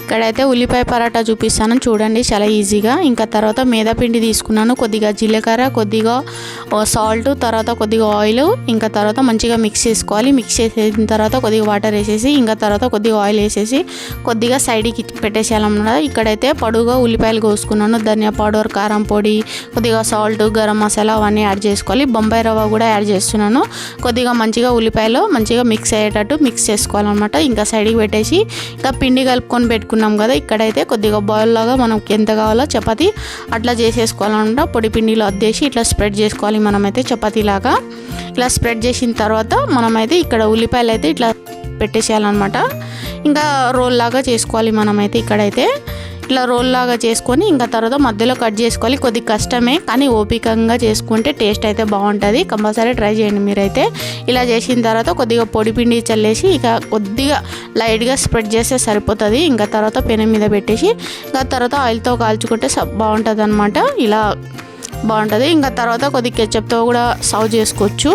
ఇక్కడైతే ఉల్లిపాయ పరాటా చూపిస్తాను చూడండి, చాలా ఈజీగా. ఇంకా తర్వాత మైదా పిండి తీసుకున్నాను, కొద్దిగా జీలకర్ర, కొద్దిగా సాల్ట్, తర్వాత కొద్దిగా ఆయిల్, ఇంకా తర్వాత మంచిగా మిక్స్ చేసుకోవాలి. మిక్స్ చేసిన తర్వాత కొద్దిగా వాటర్ వేసేసి, ఇంకా తర్వాత కొద్దిగా ఆయిల్ వేసేసి కొద్దిగా సైడ్కి పెట్టేసేయాలన్నమాట. ఇక్కడైతే పొడుగా ఉల్లిపాయలు కోసుకున్నాను, ధనియా పౌడర్, కారం పొడి, కొద్దిగా సాల్ట్, గరం మసాలా అవన్నీ యాడ్ చేసుకోవాలి. బొంబాయి రవ్వ కూడా యాడ్ చేస్తున్నాను. కొద్దిగా మంచిగా ఉల్లిపాయలు మంచిగా మిక్స్ అయ్యేటట్టు మిక్స్ చేసుకోవాలన్నమాట. ఇంకా సైడ్కి పెట్టేసి ఇంకా పిండి కలుపుకొని పెట్టుకున్నాం కదా, ఇక్కడైతే కొద్దిగా బాయిల్ లాగా మనకి ఎంత కావాలో చపాతీ అట్లా చేసేసుకోవాలన్నమాట. పొడి పిండిలో అద్దేసి ఇట్లా స్ప్రెడ్ చేసుకోవాలి మనమైతే చపాతీ లాగా. ఇలా స్ప్రెడ్ చేసిన తర్వాత మనమైతే ఇక్కడ ఉల్లిపాయలు అయితే ఇట్లా పెట్టేసేయాలన్నమాట. ఇంకా రోల్ లాగా చేసుకోవాలి మనమైతే. ఇక్కడైతే ఇట్లా రోల్ లాగా చేసుకొని ఇంకా తర్వాత మధ్యలో కట్ చేసుకోవాలి. కొద్దిగా కష్టమే, కానీ ఓపికంగా చేసుకుంటే టేస్ట్ అయితే బాగుంటుంది. కంపల్సరీ ట్రై చేయండి మీరైతే. ఇలా చేసిన తర్వాత కొద్దిగా పొడి పిండి చల్లేసి ఇక కొద్దిగా లైట్గా స్ప్రెడ్ చేస్తే సరిపోతుంది. ఇంకా తర్వాత పెనం మీద పెట్టేసి ఇంకా తర్వాత ఆయిల్తో కాల్చుకుంటే బాగుంటుంది అనమాట. ఇలా బాగుంటుంది. ఇంకా తర్వాత కొద్దిగా కెచప్తో కూడా సర్వ్ చేసుకోవచ్చు.